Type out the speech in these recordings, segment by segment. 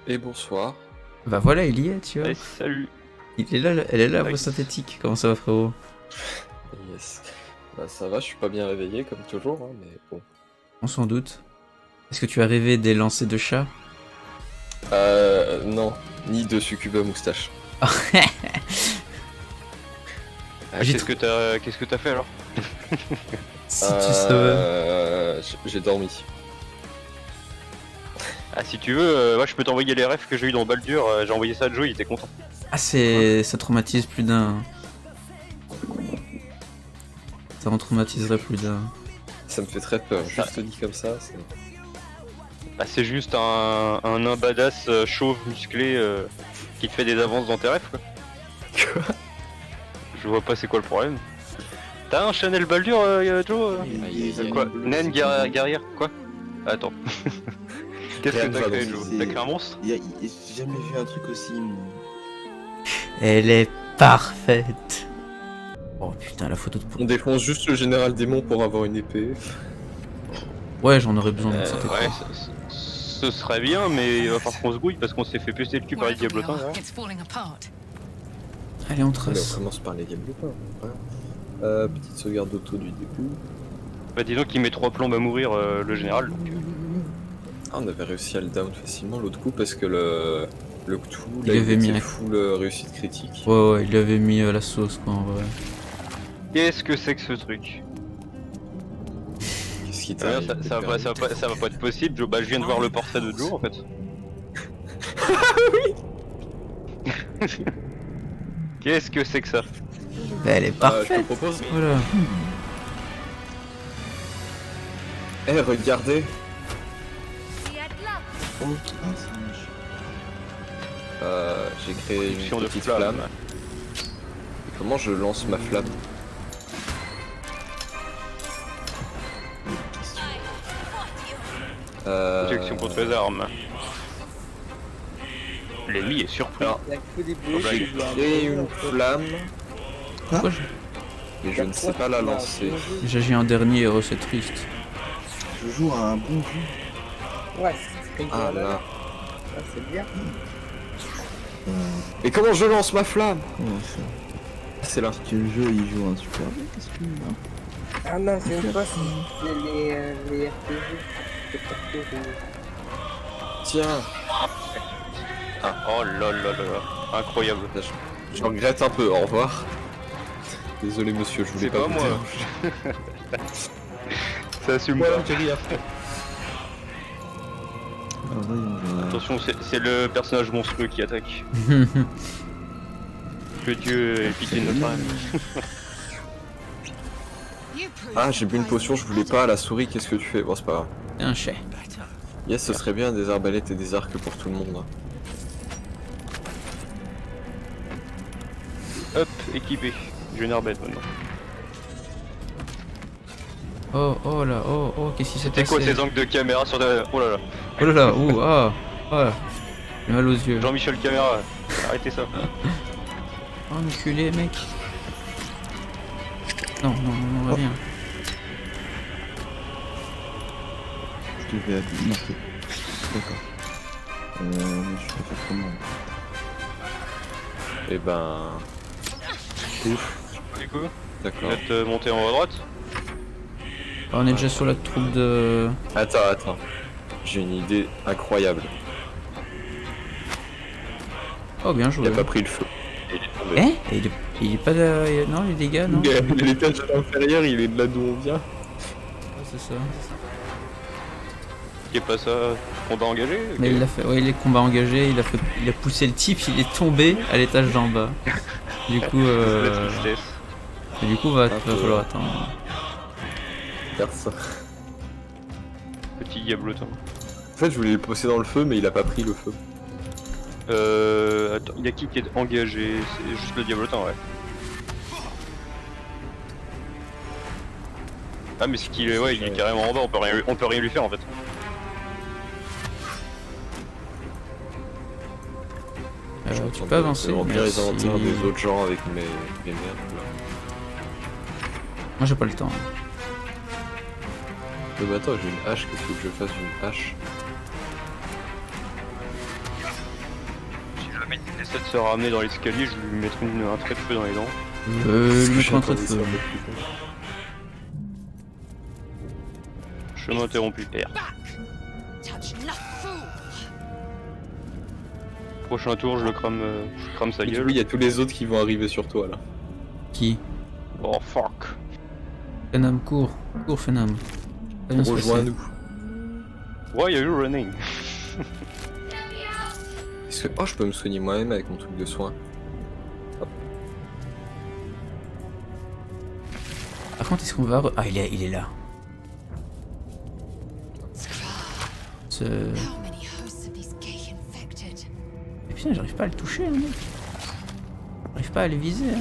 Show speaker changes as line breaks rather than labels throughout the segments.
Et bonsoir.
Bah voilà, il y est, tu vois.
Allez, salut.
Il est là, elle est là, la voix
Nice.
synthétique. Comment ça va, frérot?
Yes. Bah ça va, je suis pas bien réveillé comme toujours, hein, mais bon.
On s'en doute. Est-ce que tu as rêvé des lancers de chats?
Non, ni de succube à moustache.
J'ai
Qu'est-ce que t'as fait alors?
Si tu savais.
J'ai dormi.
Ah si tu veux, ouais, je peux t'envoyer les refs que j'ai eu dans Baldur, j'ai envoyé ça à Joe, il était content.
Ah, c'est... ça traumatise plus d'un. Ça en traumatiserait plus d'un.
Ça me fait très peur, juste dit comme ça.
Bah c'est juste un nain badass chauve musclé qui te fait des avances dans tes refs quoi.
Quoi?
Je vois pas c'est quoi le problème. T'as un Chanel Baldur Joe quoi? Naine guerrière quoi? Attends. Qu'est-ce que t'as créé Joe? T'as créé un monstre?
J'ai jamais vu un truc aussi.
Elle est parfaite. Oh putain, la photo de...
On défonce juste le général démon pour avoir une épée.
Ouais, j'en aurais besoin. C'était
Ouais,
quoi.
ce serait bien, mais il va falloir qu'on se gouille parce qu'on s'est fait péter le cul par les diablotins. Là.
Allez, on
Allez,
trace.
on commence par les diablotins. Petite sauvegarde auto du début.
Bah disons qu'il met 3 plombes à mourir le général. Donc,
Ah, on avait réussi à le down facilement l'autre coup parce que le Cthulhu,
Il
là, il
avait mis
était
un-
full réussite critique.
Ouais, il avait mis la sauce, quoi, en vrai.
Qu'est-ce que c'est que ce truc?
Qu'est-ce qui
Ça,
t'arrive
ça va pas être possible, Joe. Bah je viens de voir le portrait de Joe en fait. Qu'est-ce que c'est que ça?
Bah, elle est
Je te
parfaite.
propose.
Voilà.
Eh, regardez.
Oh, ah, c'est moche.
J'ai créé une
Production de
petite
flamme.
flamme. Comment je lance ma flamme?
Protection contre les armes. L'ennemi est surpris.
Alors,
Il y a que des bleus,
j'ai créé une flamme,
Pourquoi
mais je ne sais pas la lancer.
j'ai un dernier, c'est triste.
Je joue à un bon jeu.
Ouais, c'est
Ah
rigolo.
là.
Ouais, c'est bien.
Mais comment je lance ma flamme?
Comment ça?
C'est là.
Que le jeu il joue un super bien, qu'est-ce que
Ah non, j'aime pas c'est les RPG. C'est pas terrible.
Tiens.
Ah, oh là là là là. Incroyable.
Je regrette un peu, au revoir. Désolé monsieur, je voulais
C'est
pas
pas
vous
moi.
déranger.
Ça assume
Voilà,
pas.
j'ai rien fait.
Ah, voyons,
Attention, c'est le personnage monstrueux qui attaque. Que Dieu ait pitié de notre âme.
Ah, j'ai bu une potion, je voulais pas. La souris, qu'est-ce que tu fais? Bon, c'est pas grave.
Un chais.
Yes, ce serait bien des arbalètes et des arcs pour tout le monde. Hein.
Hop, équipé. J'ai une arbalète maintenant.
Oh là, oh, qu'est-ce qui s'est
C'était
passé?
quoi ces angles de caméra sur ta... Oh là là.
Oh là là, ouh, ah, j'ai mal aux yeux.
Jean-Michel Caméra, arrêtez ça.
Oh, enculé, mec. Non, rien.
je devais appuyer. Non, c'est. D'accord. Mais je peux faire comment?
Et ben. Ouf,
Du coup, vous
d'accord.
êtes monté en haut à droite.
On est déjà sur la troupe de...
Attends. J'ai une idée incroyable.
Oh, bien joué.
Il a pas pris le feu. Il est tombé.
Eh, il est pas de... Non, les dégâts, non?
Il est l'étage inférieur, il est de là d'où on vient.
Ah, c'est ça.
Qui est pas ça? Combat engagé? Ok.
Mais il a fait... Ouais, il est combat engagé, il a poussé le type, il est tombé à l'étage d'en bas. Du coup,
La tristesse.
va
peu.
falloir attendre.
Faire ça.
Petit diablotin.
En fait, je voulais le pousser dans le feu, mais il a pas pris le feu.
Attends, il y a qui est engagé? C'est juste le diablotin, ouais. Ah mais c'est qu'il est, ouais, il est carrément en bas, on peut rien lui faire en fait.
Tu peux avancer.
On bien les
merci.
inventaires des autres gens avec mes merdes là.
Moi j'ai pas le temps.
Mais attends, j'ai une hache, qu'est-ce que je fasse d'une hache?
essaie de se ramener dans l'escalier, je vais lui mettre un trait de feu dans les dents.
Lui mettre un trait de feu.
Chemin interrompu, R. Prochain tour, je crame sa
Et du
gueule.
coup, il y a tous les autres qui vont arriver sur toi là.
Qui?
Oh fuck.
Phenom, cours. Cours, Phenom. Ça vient se passer.
Rejoins-nous.
Why are you running?
Est-ce que... Oh, je peux me soigner moi-même avec mon truc de soin.
Par contre, est-ce qu'on va... Ah, il est là. Ce... Et putain, j'arrive pas à le toucher, hein, mec. J'arrive pas à le viser, hein.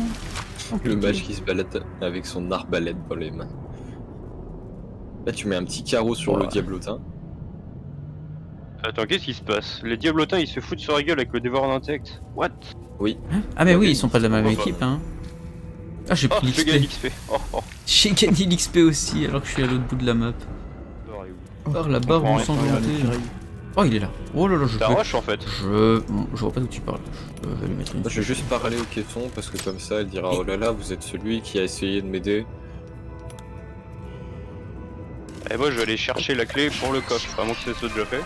Le
Compliqué.
mage qui se balade avec son arbalète dans les mains. Là, tu mets un petit carreau sur le diablotin.
Attends, qu'est-ce qui se passe? Les diablotins ils se foutent sur la gueule avec le dévoreur d'insectes. What?
Oui.
Ah mais oui, ils sont pas de la même équipe, hein. Ah, j'ai
Oh,
pris
je gagne
l'XP.
l'XP. Oh, oh.
J'ai gagné l'XP aussi, alors que je suis à l'autre bout de la map. Par la barre
comprends
sans
rien.
volonté. Oh, il est là. Oh là là, je
T'as
peux...
rush en fait.
Bon, je vois pas d'où tu parles. Je vais lui mettre une...
Moi, je vais juste parler au caisson parce que comme ça, elle dira oh là là, vous êtes celui qui a essayé de m'aider.
Et moi je vais aller chercher la clé pour le coffre, à moins que c'est ça déjà fait.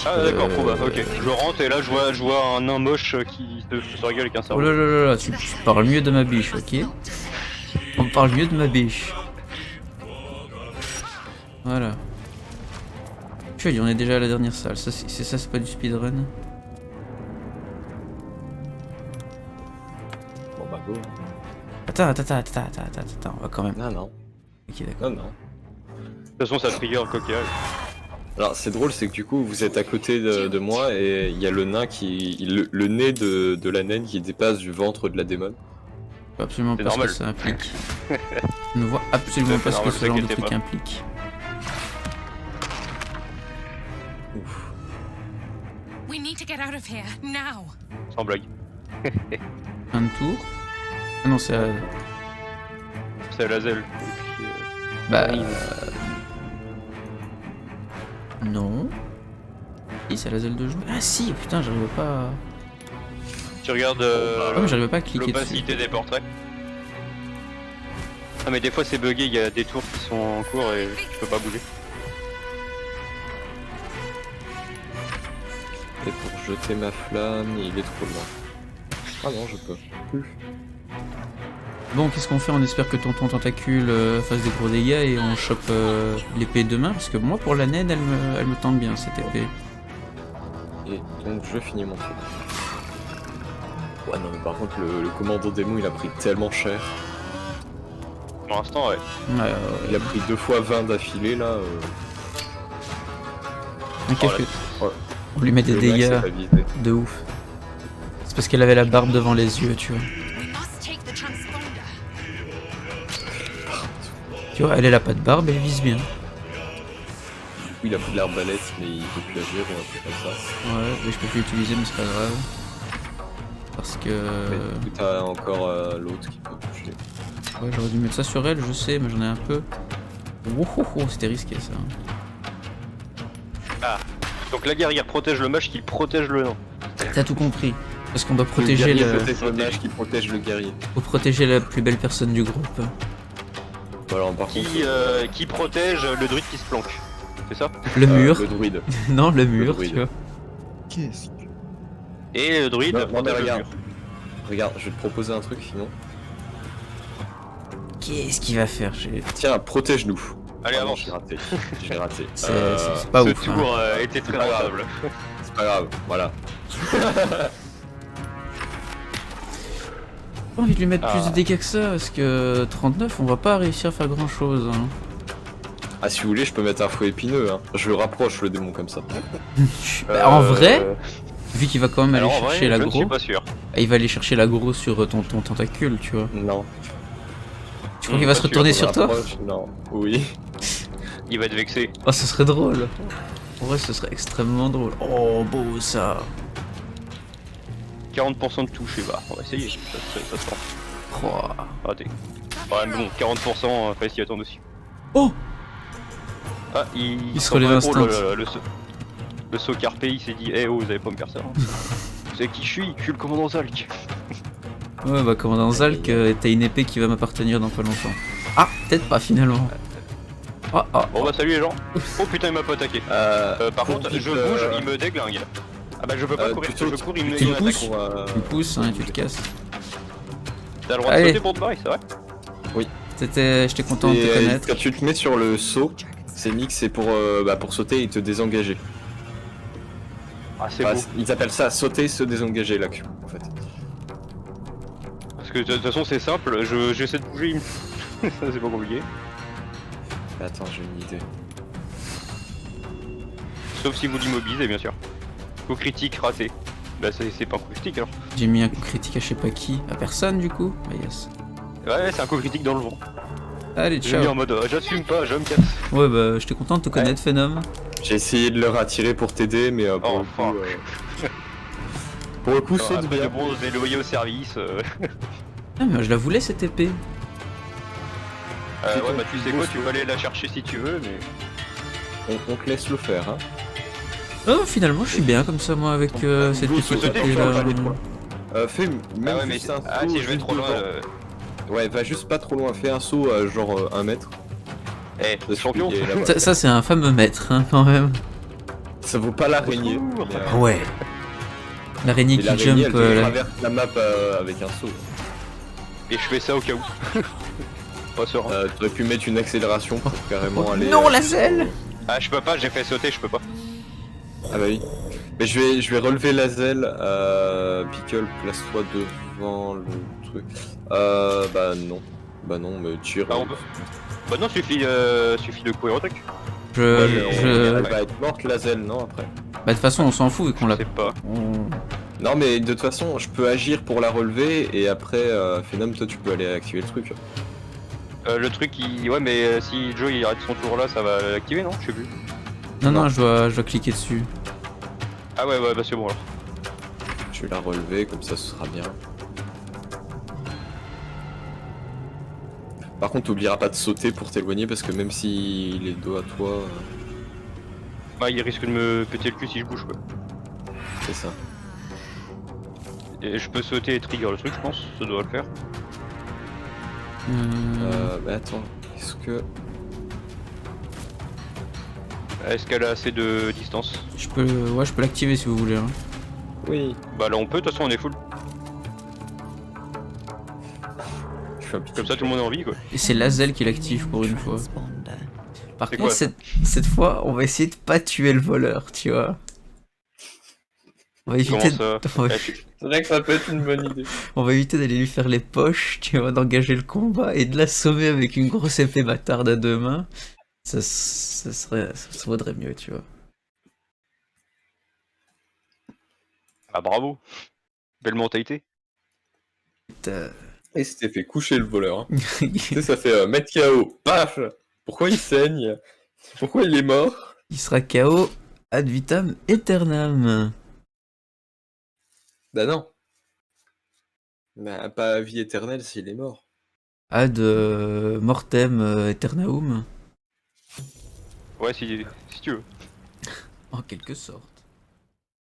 Ah d'accord, proba, ok. Je rentre et là je vois un nain moche qui se fout sur la gueule avec un
Oh
cerveau.
là là là là, tu parles mieux de ma biche, ok? On parle mieux de ma biche. Voilà. Tu vois, on est déjà à la dernière salle. Ça, c'est pas du speedrun.
Bon bah go.
Attends, on va quand même.
Non, non.
Ok, d'accord.
Non, non.
De toute façon ça trigger le coquillage.
Alors c'est drôle, c'est que du coup vous êtes à côté de moi et il y a le nain qui... Le nez de la naine qui dépasse du ventre de la démon.
Je vois absolument
C'est
pas
normal.
ce que ça implique. Je ne vois absolument
C'est
pas ce que
normal,
ce genre de
t'inquiète
truc
pas.
implique.
Ouf.
We need to get out of here now.
Sans blague.
Un tour. Ah non, c'est...
C'est la zèle.
Bah... Non. Si, c'est la zèle de jouer. Ah si, putain, j'arrivais pas à...
Tu regardes
Ah mais j'arrivais pas à cliquer dessus.
l'opacité des portraits. Ah mais des fois c'est bugué, il y a des tours qui sont en cours et je peux pas bouger.
Et pour jeter ma flamme, il est trop loin. Ah non, je peux plus.
Bon, qu'est-ce qu'on fait? On espère que tonton tentacule fasse des gros dégâts et on chope l'épée demain, parce que moi pour la naine elle me tente bien cette épée.
Et donc je finis mon truc. Ouais non mais par contre le commando démon il a pris tellement cher.
Pour l'instant ouais.
Ouais,
Il a pris 2 fois 20 d'affilée là.
qu'est-ce que...
Ouais.
On lui met des
Le max, c'est
dégâts
pas visé.
de ouf. C'est parce qu'elle avait la barbe devant les yeux, tu vois.
We must take the transponder.
Tu vois, elle a pas de barbe, elle vise bien.
Du coup il a pris de l'arbalète mais il peut plus agir ou un truc comme ça.
Ouais, mais je peux plus l'utiliser, mais c'est pas grave. Parce que...
Mais du coup t'as encore l'autre qui peut toucher.
Ouais, j'aurais dû mettre ça sur elle, je sais, mais j'en ai un peu. Wouhouhou, c'était risqué ça.
Donc la guerrière protège le mage qui protège le nain.
T'as tout compris. Parce qu'on doit
Le
protéger
guerrier
le...
protège le mage qui protège le guerrier.
Faut protéger la plus belle personne du groupe.
Bon, alors par contre...
Qui protège le druide qui se planque. C'est ça?
Le mur.
Le druide.
Non, le mur,
druide.
tu vois.
Qu'est-ce que...
Et le druide
Non, mais
protège le
regarde.
mur.
Regarde, je vais te proposer un truc sinon.
Qu'est-ce qu'il va faire?
Tiens, protège-nous.
Allez
Ah non,
avance.
j'ai raté. J'ai raté.
C'est pas
Ce
ouf. hein.
tour était très
pas grave.
rentable.
C'est pas grave, voilà.
J'ai pas envie de lui mettre plus
Ah.
de dégâts que ça, parce que 39, on va pas réussir à faire grand chose. Hein.
Ah si vous voulez, je peux mettre un fouet épineux, hein. Je le rapproche le démon comme ça.
Bah, en vrai, vu qu'il va quand même aller
alors en
chercher
vrai, je ne
l'aggro,
suis pas sûr.
il va aller chercher l'aggro sur ton tentacule, tu vois.
Non.
Tu crois qu'il va se
pas sûr,
retourner
Je
sur
le
toi?
rapproche, non. Oui.
Il va être vexé.
Oh, ce serait drôle. En vrai, ce serait extrêmement drôle. Oh, beau ça.
40% de touche et bah, on va essayer. Ça se tente.
Oh.
Raté. Ouais, mais bon, 40%, fallait s'y attendre aussi.
Oh.
Ah,
Il se relève
oh,
instant.
le saut carpé, il s'est dit, eh oh, vous allez pas me faire ça. Hein. C'est qui je suis le commandant Zalk.
Ouais, bah, commandant Zalk, t'as une épée qui va m'appartenir dans pas longtemps. Ah, peut-être pas finalement. Oh, oh.
Bon bah salut les gens. Oh putain il m'a pas attaqué. Par contre je bouge, il me déglingue. Ah bah je peux pas courir,
plutôt,
je cours, il me
tu
attaque.
pousses. Tu pousses, hein, tu te casses.
T'as le droit de
Allez.
sauter pour te barrer, c'est vrai?
J'étais content de te connaître.
Quand tu te mets sur le saut, c'est mix, c'est pour sauter et te désengager.
Ah c'est
Enfin,
beau.
ils appellent ça sauter, se désengager l'action en fait.
Parce que de toute façon c'est simple, j'essaie de bouger, il me... ça c'est pas compliqué.
Attends, j'ai une idée.
Sauf si vous l'immobilisez bien sûr. Coup critique raté. Bah c'est pas un coup critique alors.
J'ai mis un coup critique à je sais pas qui, à personne du coup. Ah yes.
Ouais c'est un coup critique dans le vent.
Allez,
J'ai mis
ciao.
en mode j'assume pas, je me casse.
Ouais, bah, j'étais content de te connaître, Phenom.
J'ai essayé de le rattirer pour t'aider, mais pour,
Oh,
le coup, pour le coup, saute
Après de
bien.
bronze des loyers au service.
Ah, mais je la voulais cette épée.
Ouais bah tu sais quoi, tu peux aller la chercher si tu veux mais...
On te laisse le faire, hein.
Oh, finalement, je suis bien comme ça, moi, avec cette
Vous
petite
sautez,
épée
tu
là.
vas aller trop
Fais même
Ah ouais mais
juste un saut.
ah si je vais
juste
trop loin
devant. Ouais, va juste pas trop loin, fais un saut à genre 1 mètre.
Eh,
Ça
champion.
suffit, et là-bas.
Ça, c'est un fameux maître, hein, quand même.
Ça vaut pas l'araignée.
Au secours.
mais,
Ouais. L'araignée
et
qui
l'araignée,
jump.
elle te
là.
traverse la map avec un saut.
Et je fais ça au cas où. Pas serein.
T'aurais pu mettre une accélération pour carrément
Oh,
aller.
non, la selle.
Ah je peux pas, j'ai fait sauter, je peux pas.
Ah bah oui. Mais je vais relever la zèle. Pickle, place-toi devant le truc. Bah non. Bah non, mais tire.
Bah on peut. Bah non suffit de courir au truc.
Elle va être morte la zèle, non après.
Bah, de toute façon, on s'en fout vu qu'on
Je
l'a.
sais pas.
Non mais de toute façon, je peux agir pour la relever et après, Phenom, toi tu peux aller activer le truc.
Le truc il... Ouais mais si Joe il arrête son tour là ça va l'activer non? Je sais plus.
Non, je dois cliquer dessus.
Ah ouais bah c'est bon alors.
Je vais la relever, comme ça ce sera bien. Par contre, t'oublieras pas de sauter pour t'éloigner parce que même s'il est dos à toi,
Bah il risque de me péter le cul si je bouge quoi.
c'est ça.
Et je peux sauter et trigger le truc je pense, ça doit le faire.
Mais attends, est-ce que...
Est-ce qu'elle a assez de distance?
je peux l'activer si vous voulez. Hein.
Oui.
Bah là on peut, de toute façon on est full.
Je fais un petit
Comme ça tout le monde est en vie quoi.
Et c'est Lazel qui l'active pour une fois. Par
C'est
contre,
quoi, ça
cette fois, on va essayer de pas tuer le voleur, tu vois. On va éviter,
Comment ça?
on va-
Eh, tu-
C'est vrai que ça peut être une bonne idée.
on va éviter d'aller lui faire les poches, tu vois, d'engager le combat et de l'assommer avec une grosse épée bâtarde à 2 mains. Ça vaudrait mieux, tu vois.
Ah bravo. Belle mentalité.
Et c'était fait coucher le voleur. Hein. Tu sais, ça fait mettre KO. Paf. Pourquoi il saigne? Pourquoi il est mort?
Il sera KO ad vitam aeternam.
Bah non. Bah pas à vie éternelle s'il est mort.
Ad mortem aeternaum.
Ouais si tu veux.
En quelque sorte.